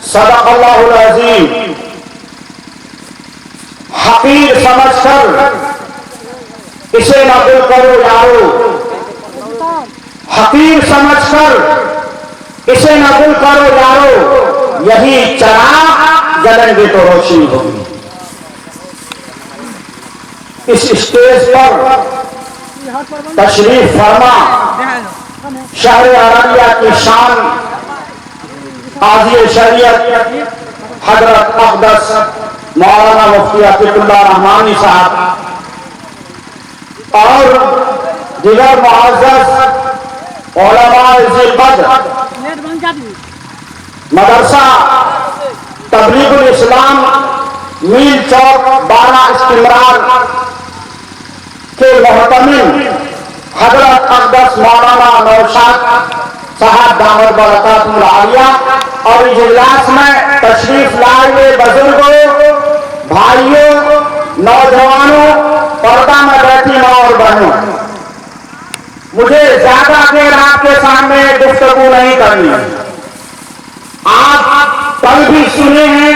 صدق اللہ العظیم. حقیر سمجھ کر اسے نہ گل کرو یارو، حقیر سمجھ کر اسے نہ گل کرو یارو، یہی چراغ جلیں گے تو روشنی ہوگی. اس اسٹیج پر تشریف فرما شہر عربیہ کی شان قاضی شریعت حضرت اقدس مولانا مفتی عتیق اللہ رحمانی صاحب اور دیگر معزز علماء ذی القدر مدرسہ تبلیغ الاسلام میل چوک 12 استمرار کے محتمم حضرت اقدس مولانا نوشاد صاحب دامت برکاتہ العالیہ اور اجلاس میں تشریف لائے ہوئے بزرگوں، بھائیوں، نوجوانوں، پردہ میں بیٹھی ماں اور بہنوں، مجھے زیادہ دیر آپ کے سامنے گفتگو نہیں کرنی. آپ کل بھی سنے ہیں،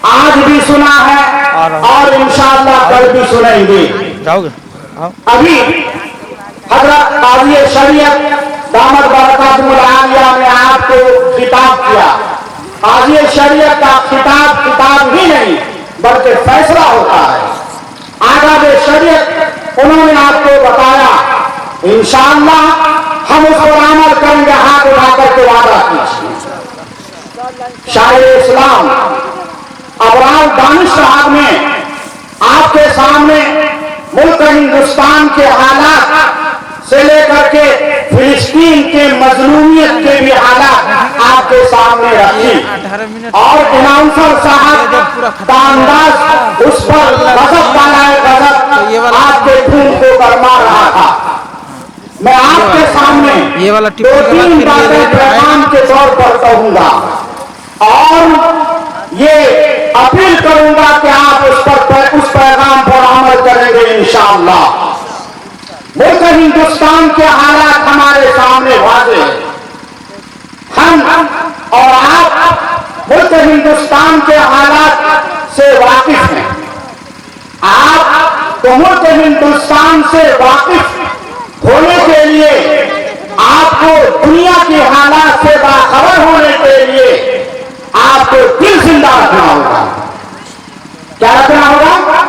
آج بھی سنا ہے اور انشاءاللہ کل بھی سنیں گے. ابھی حضرت قاضی شریعت دامت برکاتہ العالیہ نے آپ کو خطاب کیا. قاضی شریعت کا خطاب کتاب ہی نہیں بلکہ فیصلہ ہوتا ہے. آداب شریعت انہوں نے آپ کو بتایا، انشاءاللہ ہم اس پر عمل کریں گے. ہاتھ اٹھا کر کے وعدہ کیجیے. شاعر اسلام ابرار دانش صاحب نے آپ کے سامنے ملک ہندوستان کے حالات سے لے کر کے فلسطین کے مظلومیت کے بھی حالات آپ کے سامنے رکھی، اور اناؤنسر صاحب کا انداز اس پر غضب بالائے غضب آپ کے خون کو گرما رہا تھا. میں آپ کے سامنے 2-3 باتیں پیغام کے طور پر کہوں گا اور یہ اپیل کروں گا کہ آپ اس پیغام پر عمل کریں گے انشاءاللہ. ملک ہندوستان کے حالات ہمارے سامنے واضح ہیں. ہم اور آپ ملک ہندوستان کے حالات سے واقف ہیں. آپ کو ملک ہندوستان سے واقف ہونے کے لیے، آپ کو دنیا کی حالات سے باخبر ہونے کے لیے آپ کو دل زندہ رکھنا ہوگا. کیا رکھنا ہوگا؟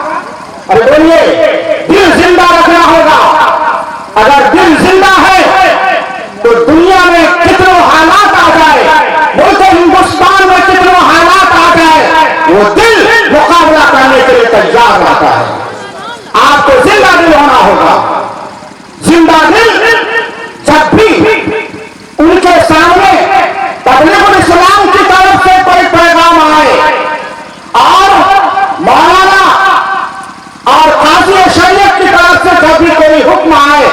ارے بولیے، دل زندہ رکھنا ہوگا. اگر دل زندہ ہے تو دنیا میں کتنے حالات آ جائے، ملک ہندوستان میں کتنے حالات آ جائے، وہ دل مقابلہ کرنے کے لیے تیار رہتا ہے. آپ کو زندہ دل ہونا ہوگا. زندہ دل جب بھی ان کے سامنے تبلیغ الاسلام کی طرف سے کوئی پیغام آئے اور مولانا اور قاضی شریعت کی طرف سے جب بھی کوئی حکم آئے،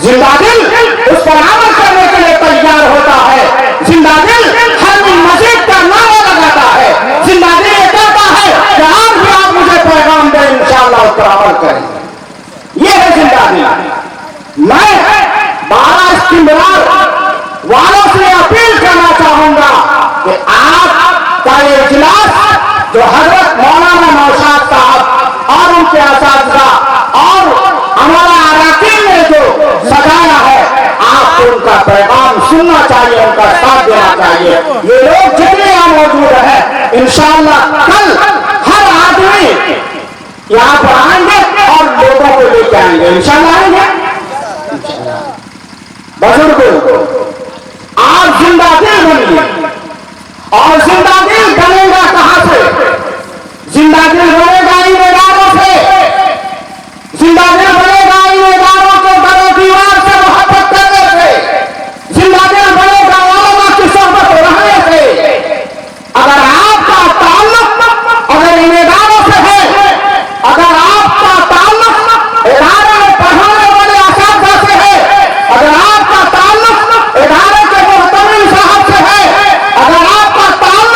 زندہ دل اس پر عمل کرنے کے لیے تیار ہوتا ہے. زندہ دل ہر دن مزید کا نعرہ لگاتا ہے. زندہ دل یہ کہتا ہے کہ آج بھی آپ مجھے پیغام دیں، انشاءاللہ اس پر عمل کریں. یہ ہے زندہ دل. میں 12 استمرار والوں سے اپیل کرنا چاہوں گا کہ آپ کا یہ اجلاس جو حضرت مولانا نوشاد صاحب اور ان کے اساتذہ اور ہمارا اراکین نے جو سجایا ہے، آپ کو ان کا پیغام سننا چاہیے، ان کا ساتھ دینا چاہیے. یہ لوگ جتنے یہاں موجود ہیں انشاءاللہ کل ہر آدمی یہاں پر آئیں گے اور لوگوں کو لے کے آئیں گے. انشاءاللہ آئیں گے. بزرگوں، آپ زندہ دل بنیے. اور زندہ دل بنے گا کہاں سے؟ زندہ دل بنے گا ان اداروں سے. زندہ دل بنے گا ان اداروں کے در و دیوار سے محبت کرنے سے. زندہ دل بنے گا علماء کی صحبت رہنے سے. اگر آپ کا تعلق اگر ان اداروں سے ہے، اگر آپ کا تعلق ادارے میں پڑھانے والے اساتذہ سے ہے، اگر آپ کا تعلق ادارے کے محتمم صاحب سے ہے، اگر آپ کا تعلق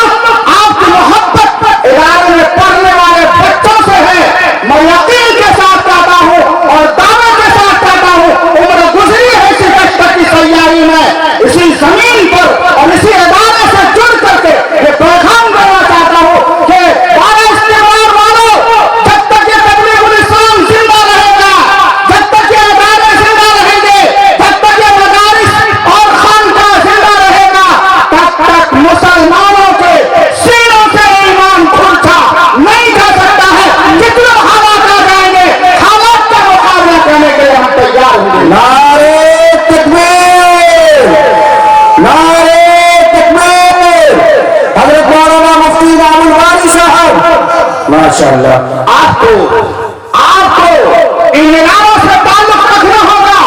माशाअल्लाह। आपको इन इदारों से ताल्लुक रखना होगा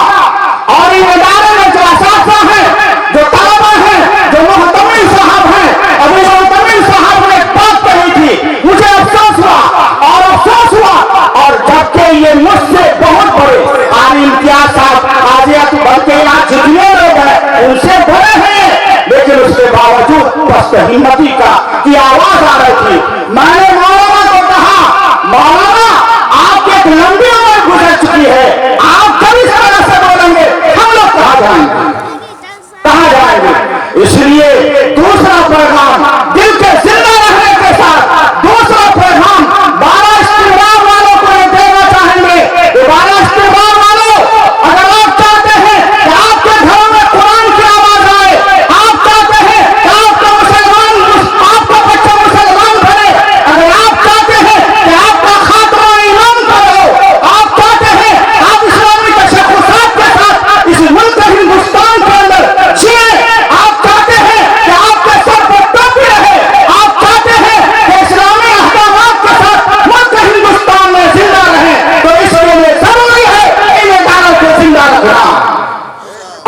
और इन इदारों में जो असातिज़ा हैं, जो तलबा हैं, जो मुहतमिल साहब हैं, अभी मुहतमिल साहब ने एक बात कही थी, मुझे अफसोस हुआ और जबकि ये मुझसे बहुत बड़े आलिम इम्तियाज साहब हाजियात बल्कि यहाँ जितने लोग हैं उनसे बड़े हैं, लेकिन उसके बावजूद पस्त हिम्मती की आवाज आ रही थी। मैंने मौलाना को कहा, मौलाना आपकी एक लंबी उम्र गुजर चुकी है, आप जब इस तरह से बोलेंगे हम लोग कहाँ जाएंगे। इसलिए दूसरा पैगाम दिल के जिंदा रहने के साथ दूसरा पैगाम 12 इस्तिमार वालों को देना चाहेंगे। 12 इस्तिमार वालों, अगर आप चाहते हैं कि आपके घरों में कुरान की आवाज आए, आप चाहते हैं कि आपका बच्चा मुसलमान बने, अगर आप चाहते हैं कि आपका खात्मा ईमान का हो, आप चाहते हैं आप इस्लामी तशख्खुसात के साथ इस मुल्क हिंदुस्तान के अंदर जिए, आप चाहते हैं कि आपके सर पर टोपी रहे, आप चाहते हैं कि इस्लामी अहकामात के साथ मुल्क हिंदुस्तान में जिंदा रहे, तो इसके लिए जरूरी है इन इदारों को जिंदा रखना।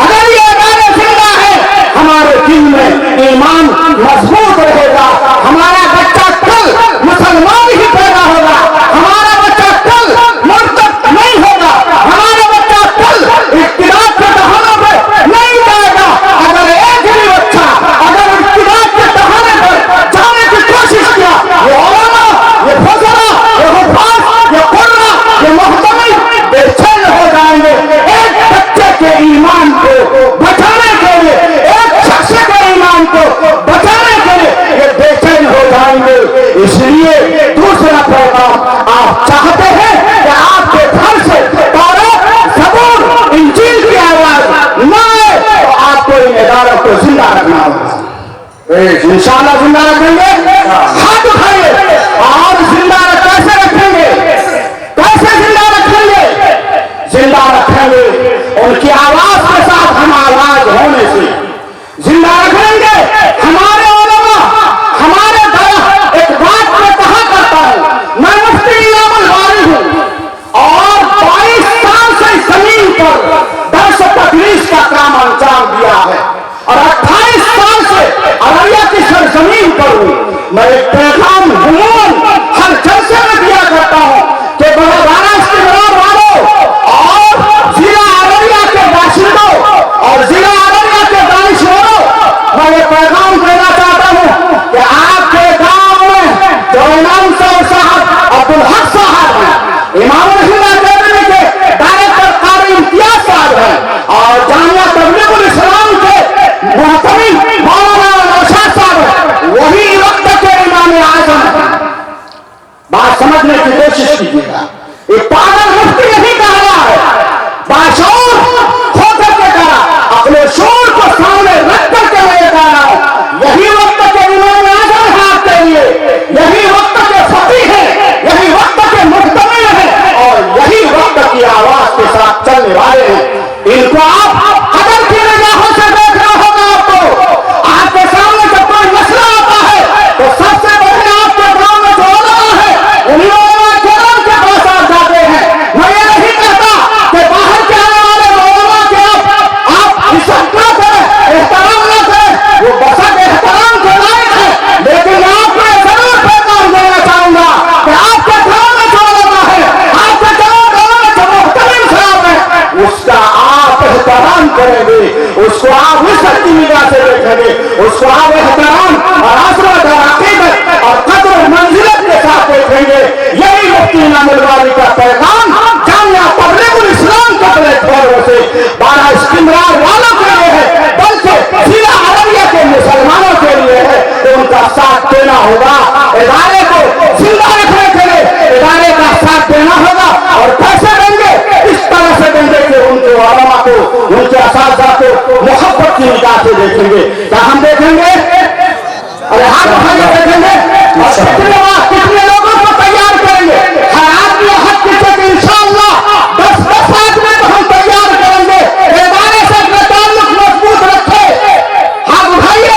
अगर ये इदारे जिंदा है, हमारे दिल में ईमान मजबूत रहेगा, हमारा बच्चा कल मुसलमान ही पैदा होगा, हमारा बच्चा कल मुर्तद नहीं होगा, हमारा बच्चा कल इख्तिलाफ के बहाने पर नहीं जाएगा। अगर एक भी बच्चा अगर इख्तिलाफ के बहाने पर जाने की कोशिश किया, ये उलमा, ये फजला, ये हुफ़ाज़, ये कुर्रा, ये मुहतमिल बेचैन हो जाएंगे। एक बच्चे के ईमान को बचाने के लिए, एक शख्स के ईमान को बचाने के लिए ये बेचैन हो जाएंगे। इसलिए दूसरा पैगाम, आप चाहते हैं कि आपके घर से तौरात, ज़बूर, इंजील की आवाज न आए, तो आपको इन इदारों को जिंदा रखना होगा। इंशाअल्लाह जिंदा रखेंगे, हाथ उठाइए और जिंदा कैसे रखेंगे, कैसे जिंदा रखेंगे? जिंदा रखेंगे उनकी आवाज के साथ, हम आवाज होने से जिंदा रखेंगे। हमारे उलमा, हमारे दरअसल एक बात मैं कहा करता हूं, मैं मुफ्ती इनामुल वारिद हूं और 22 साल से जमीन पर दर्स तदरीस का काम अंजाम दिया है और 28 साल से अररिया की सरजमीन पर हूं। मैं एक पैगाम हर जलसे में दिया करता हूं कि 12 इस्तिमार वालों और जिला अररिया के बाशिंदों और जिला अररिया के दानिशवरों, मैं ये पैगाम देना चाहता हूं कि आपके गांव में जो इमाम साहब अब्दुल हक साहब हैं, इमाम हिंद अकेडमी के डायरेक्टर कारी इम्तियाज साहब हैं और जामिया तबलीगुल इस्लाम के मुहतमिल मौलाना नौशाद साहब हैं, वही वक्त के इमाम आज़म हैं। बात समझने की कोशिश कीजिएगा, ये पागल मुफ्ती नहीं कह रहा है, बाशऊर होकर के कहा, अपने शोर को सामने रख करके मैं कह रहा हूं, यही वक्त के इमाम आज़म है आपके लिए, यही वक्त के फकीह हैं, यही वक्त के मुहतमिल हैं और यही वक्त की आवाज के साथ चलने वाले हैं। इनको आप कदर की निगाहों से देखना होगा। आपके सामने जब कोई मसला आता है तो सबसे पहले आपके गांव में जो उलमा है उन्हीं उलमा किराम के पास आप जाते हैं। मैं ये नहीं कहता कि बाहर के आने वाले उलमा के आप इज्जत न करें, एहतराम न करें, वो बसत एहतराम के लायक है, लेकिन मैं आपको जरूर पैगाम देना चाहूंगा कि आपके घरों में जो उलमा है, आपके घरों में जो मुहतमिल साहब है, उसका आप एहतराम करेंगे, उसको आप इस शक्ति निगाह से देखेंगे, उसको आप एहतराम और आज़मत और अकीदत और कद्र और मंजिलत के साथ देखेंगे। यही मुफ्ती इनामुल वारिद का पैगाम जामिया तबलीगुल इस्लाम के प्लेटफॉर्म से 12 इस्तिमार वालों के लिए है, बल्कि जिला अररिया के मुसलमानों के लिए है। तो उनका साथ देना होगा, इदारे को जिंदा रखने के लिए इदारे का साथ देना होगा। और कैसे देंगे? इस तरह से देंगे कि उनके उलमा को, उनके असातिज़ा को मोहब्बत की निगाह से देखेंगे। क्या हम देखेंगे? अरे हाथ उठाइए, देखेंगे। और कितने लोगों को तैयार करेंगे? हर आदमी हक किसे कि इंशाअल्लाह 10 आदमी को हम तैयार करेंगे, इदारे से अपना ताल्लुक मजबूत रखे। हाथ उठाइए,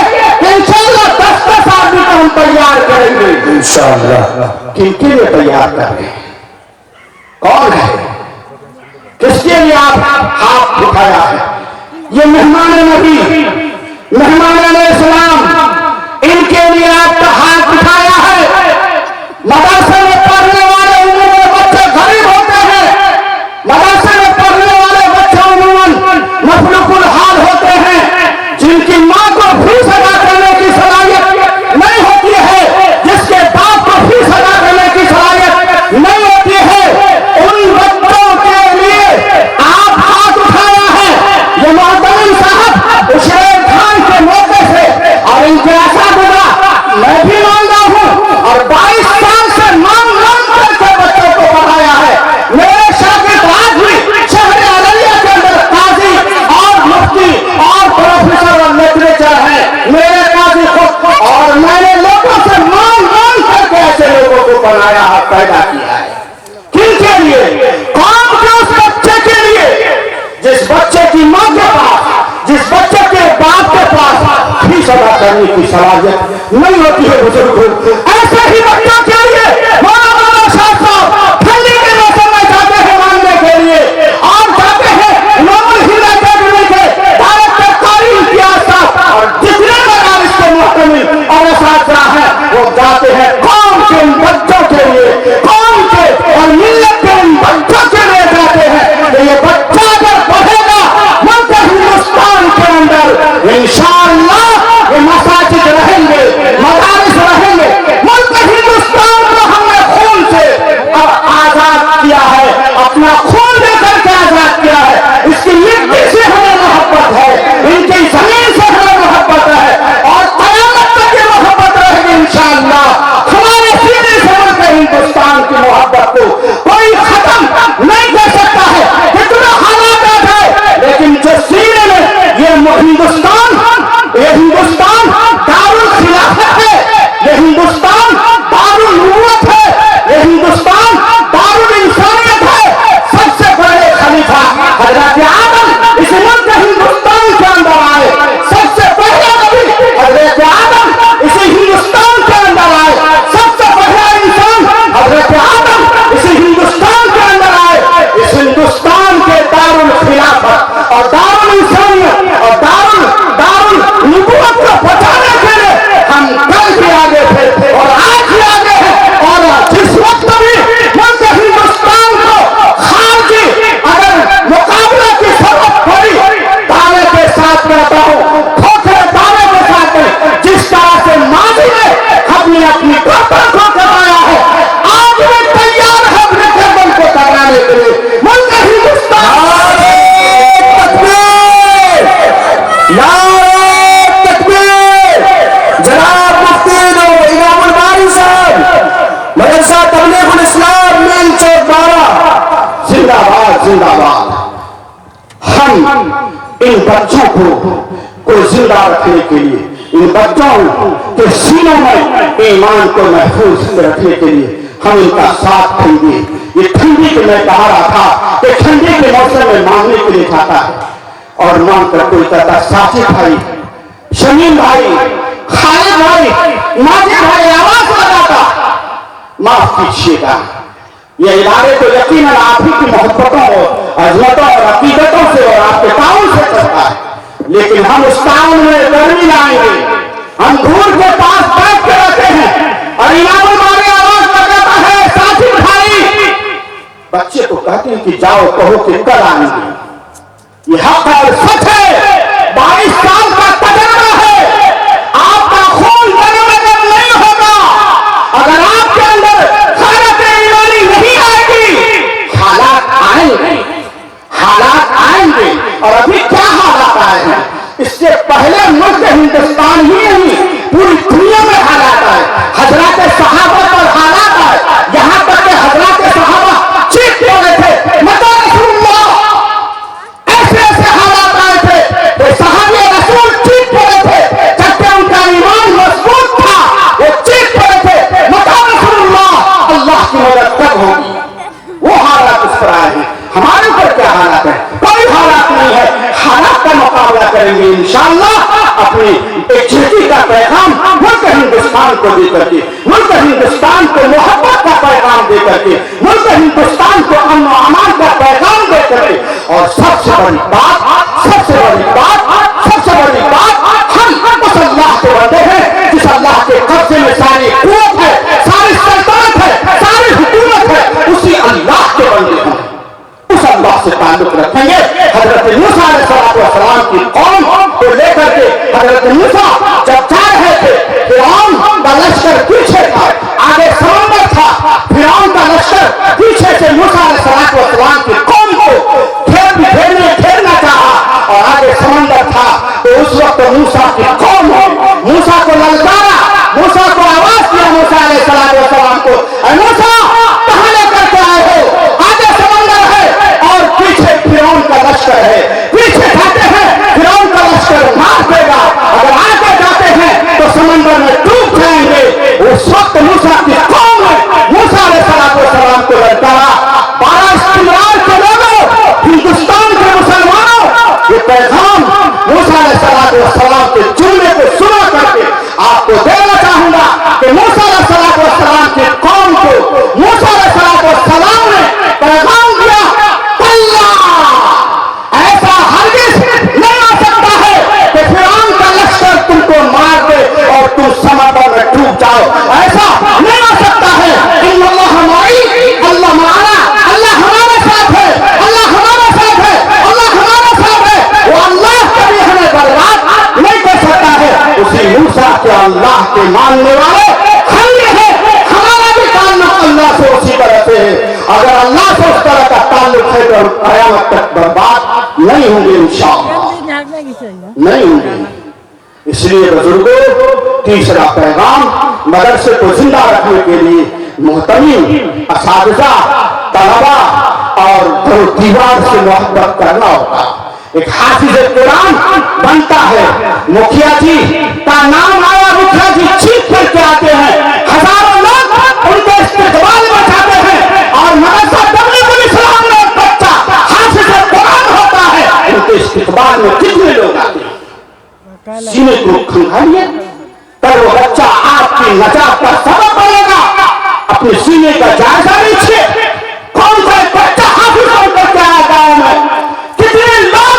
इंशाअल्लाह 10 आदमी को हम तैयार करेंगे। इंशाअल्लाह। किनके लिए तैयार कर रहे हैं? कौन है? किसके लिए आप हाथ उठाया है? ये मेहमान नबी, मेहमान इस्लाम, इनके लिए आपका हाथ उठाया है। मदरसे में पढ़ने वाले उन्होंने बच्चे गरीब होते हैं, मदरसे में पढ़ने वाले बच्चे उन्होंने मफलूकुल हाल होते हैं, जिनकी माँ को फीस अदा करने की सलाहियत नहीं होती है, जिसके बाप को फीस अदा करने की सलाहियत नहीं होती है, उन बच्चों के लिए आप हाथ उठाया है। ये मोहतरम साहब उशरे खान के मौके से और इनके ऐसा गुजरा मैं भी मांगा हूँ और 22 साल से मांग करके बच्चों को पढ़ाया है। मेरे शागिर्द आज भी शहर अररिया के अंदर काजी और मुफ्ती और प्रोफेसर और लिटरेचर है मेरे काजी को, और मैंने लोगों से मांग करके ऐसे लोगों को बनाया है, पैदा किया है। किनके लिए? कौन के? उस बच्चे के लिए जिस बच्चे की माँ के पास, जिस बच्चे के बाप के पास फीस अदा करने की सलाहियत नहीं होती है। बुजुर्ग ऐसे ही बच्चों के लिए मौलाना शाह साहब ठंडी के मौसम में जाते हैं मांगने के लिए, और जाते हैं नोबल हिंद अकेडमी के डायरेक्टर कारी इम्तियाज साहब और जितने मदारिस के मुहतमिल और असातिज़ा हैं वो जाते हैं कौम के उन बच्चों के लिए, कौम के और मिल्लत के उन बच्चों के लिए जाते हैं कि ये बच्चा अगर पढ़ेगा मुल्क हिंदुस्तान के अंदर इंशाअल्लाह ये मसाजिद रहेंगे, मदारिस रहेंगे। मुल्क हिंदुस्तान को हमने खून से आजाद किया है, अपना खून देकर के आजाद किया है। इसकी मिट्टी से हमें मोहब्बत है, इनकी जमीन से हमें मोहब्बत है और कयामत तक ये मोहब्बत रहेगी इंशाअल्लाह। हमारे सीने से मुल्क हिंदुस्तान की मोहब्बत को कोई खत्म नहीं कर सकता है, कितना हालात है, लेकिन जो सीने में ये हिंदुस्तान दारुल खिलाफत है, ये हिंदुस्तान दारुल नबूवत है, ये हिंदुस्तान दारुल इंसानियत है। सबसे बड़े खलीफा हजरत आदम इस मुल्क हिंदुस्तान के अंदर आए, सबसे पहले नबी हजरत आदम इसी हिंदुस्तान के अंदर आए, सबसे पहला इंसान हजरत आदम इसी हिंदुस्तान के अंदर आए। इस हिंदुस्तान के दारुल खिलाफत और दारुल इंसानियत और दारुल नबूवत को बचाने के लिए हम कल भी आगे थे और आज भी आगे हैं। और जिस वक्त भी मुल्क हिंदुस्तान को खारजी अगर मुकाबले की जरूरत पड़ी, दावे के साथ कहता हूँ, खोखले दावे के साथ में जिस तरह से माजी में हमने अपनी गर्दन को कराया है, आज भी तैयार है अपने गर्दन को कराने के लिए। मुल्क हिंदुस्तान जनाब मुफ्ती इमामुल बारी साहब मदरसा तबलीगुल इस्लाम मील चौक 12 जिंदाबाद जिंदाबाद। हम इन बच्चों को जिंदा रखने के लिए, इन बच्चों के सीनों में ईमान को महफूज रखने के लिए हम इनका साथ देंगे। ये ठंडी के मैं कहा रहा था कि ठंडी के मौसम में मांगने के लिए जाता है और मांग कर कोई कहता साथी भाई, शमीम भाई, खालिद भाई, माजिद भाई आवाज लगाता माफ कीजिएगा। ये इदारे तो यकीनन आप ही की मोहब्बतों और अजमतों और अकीदतों से और आपके ताउन से चलता है, लेकिन हम उस ताउन में गर्मी लाएंगे। हम धूल के पास बैठ के रहते हैं और इमामुल बारी आवाज लगाता है साथी भाई। बच्चे को कहते हैं कि जाओ कहो कि कल आएंगे। ये हक और सच है, 22 साल का तजर्बा है। आपका खून नगर नहीं होगा अगर आपके अंदर गैरत ईमानी नहीं आएगी। हालात आएंगे और अभी क्या हालात आए हैं, इससे पहले मुल्क हिंदुस्तान ही नहीं पूरी दुनिया में हालात आए। हजरत सहाबा पर हालात आए, यहाँ तक कि हजरत सहाबा चीख पड़े थे, मता रसूलुल्लाह, ऐसे ऐसे हालात आए थे कि सहाबे रसूल चीख पड़े थे, जबकि उनका ईमान मजबूत था, वो चीख पड़े थे, मता रसूलुल्लाह, अल्लाह की मदद कब होगी। वो हालात उस पर आए हैं। हमारे ऊपर क्या हालात है? कोई हालात नहीं है। हालात का मुकाबला करेंगे इंशाअल्लाह। अपनी एक चिट्ठी का पैगाम मुल्क हिंदुस्तान को दे करके, मुल्क हिंदुस्तान को मोहब्बत का पैगाम दे करके, मुल्क हिंदुस्तान को अमन और अमान का पैगाम दे करके, और सबसे बड़ी बात हम उस अल्लाह के बंदे हैं जिस अल्लाह के कब्जे में सारी कुव्वत है, सारी सल्तनत है, सारी हुकूमत है, उसी अल्लाह के बंदे हैं। उस अल्लाह से ताल्लुक रखेंगे। हजरत मूसा अलैहिस्सलाम की कौम को लेकर के हजरत मूसा जब जा रहे थे, फिरौन का लश्कर पीछे था, आगे समंदर था, फिरौन का लश्कर पीछे से मूसा अलैहिस्सलाम की कौम को घेरना चाहा और आगे समंदर था। तो उस वक्त मूसा की कौम ने मूसा को ललकारा, मूसा को आवाज दिया, मूसा अलैहिस्सलाम को, मूसा कहां लेकर के आए हो? आगे समंदर है और पीछे फिरौन का लश्कर है, पीछे जाते हैं फिरौन का लश्कर मार देगा, अगर आगे जाते हैं तो समंदर में डूब जाएंगे। उस वक्त मूसा की कौम ने मूसा अलैहिस्सलाम को ललकारा। 12 इस्तिमार के लोगों, हिंदुस्तान के मुसलमानों, ये पैगाम मूसा अलैहिस्सलाम के जुमले को सुना करके आपको देना चाहूंगा कि मूसा अलैहिस्सलाम की कौम को मूसा अलैहिस्सलाम ने पैगाम दिया, ऐसा हरगिज़ नहीं हो सकता है कि फिरौन का लश्कर तुमको मार दे और तुम समंदर में डूब जाओ, ऐसा नहीं हो सकता है। अल्लाह हमारी, अल्लाह हमारा, अल्लाह हमारे साथ है, अल्लाह हमारे साथ है, अल्लाह हमारे साथ है। वो अल्लाह कभी हमें बर्बाद नहीं कर सकता है। उसी मूसा के अल्लाह के मानने वाले हम ये हैं, हमारा भी ताल्लुक अल्लाह से उसी तरह से है। अगर अल्लाह से उस तरह का ताल्लुक है तो हम क़यामत तक बर्बाद नहीं होंगे, इंशाअल्लाह नहीं होंगे। इसलिए बुजुर्गों, तीसरा पैगाम मदरसे को जिंदा रखने के लिए मोहतमीम, असातिज़ा, तलबा और दीवार से मोहब्बत करना होगा। एक हाफिज कुरान बनता है, मुखिया जी का नाम आया, मुखिया जी चीख करके आते हैं, हजारों लोग उनके इस्तेमाल में जाते हैं, और मदरसा तबलीगुल इस्लाम में एक बच्चा हाफिज कुरान होता है, उनके इस्तेमाल में कितने लोग आते हैं? सीने को खंगालिए, तब वो बच्चा आपकी नजात का सबब बनेगा। अपने सीने का जायजा लीजिए, कौन सा बच्चा हाफिज होकर के आया गाँव में, कितने लोग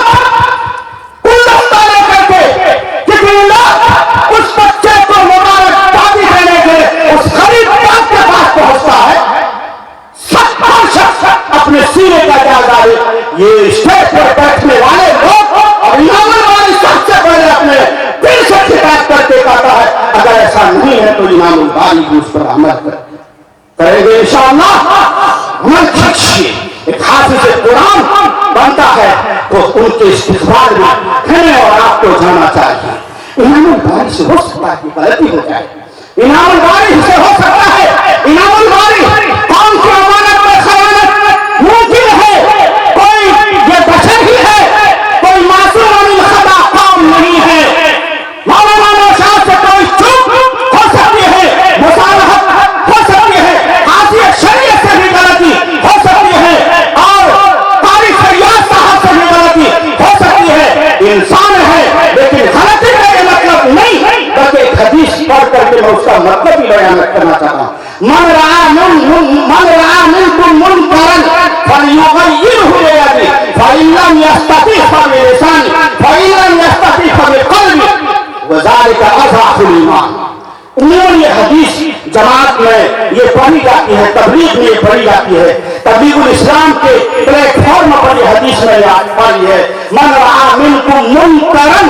गुलदस्ता लेकर के, कितने लोग उस बच्चे को मुबारकबादी देने के उस गरीब बाप के पास पहुंचता है। 70 शख्स अपने सीने का जायजा ले। ये स्टेज पर बैठने वाले लोग और इमाम वाली सबसे पहले अपने दिल से शिकायत करके कहता है, अगर ऐसा नहीं है तो इमाम बारी भी उस पर अमल करेंगे इंशाअल्लाह। अमल कीजिए। एक हाफिज कुरान बनता है तो उनके इस्तिक़बाल में हमें और आपको जाना चाहिए। इमाम बारी से हो सकता है कि गलती हो जाए, इमाम बारी से हो सकता है, इमाम बारी कौन सी अमानत में खयानत मुमकिन है, कोई ये बशर ही है, कोई मासूम अनिल खता कौम नहीं है। मौलाना नौशाद से कोई चूक हो सकती है, मुसालहत हो सकती है, हासिया शरीयत से भी गलती हो सकती है, और कारी फरियाद साहब से भी गलती हो सकती है। इंसान है, लेकिन गलती का ये मतलब नहीं बल्कि हदीस पढ़ करके मैं उसका मतलब भी बयान करना चाहता हूँ। मन रहा मिनकुम मुनकरन फलयुगय्यिरहु बियदिही फइन लम यस्तति' फबिलिसानिही फइन लम यस्तति' फबिक़ल्बिही वज़ालिका अज़अफ़ुल ईमान। उन्होंने ये हदीस जमात में ये पढ़ी जाती है, तबलीग में ये पढ़ी जाती है, तबलीगुल इस्लाम के प्लेटफॉर्म पर ये हदीस में पढ़ी है। मन रहा मिनकुम मुनकरन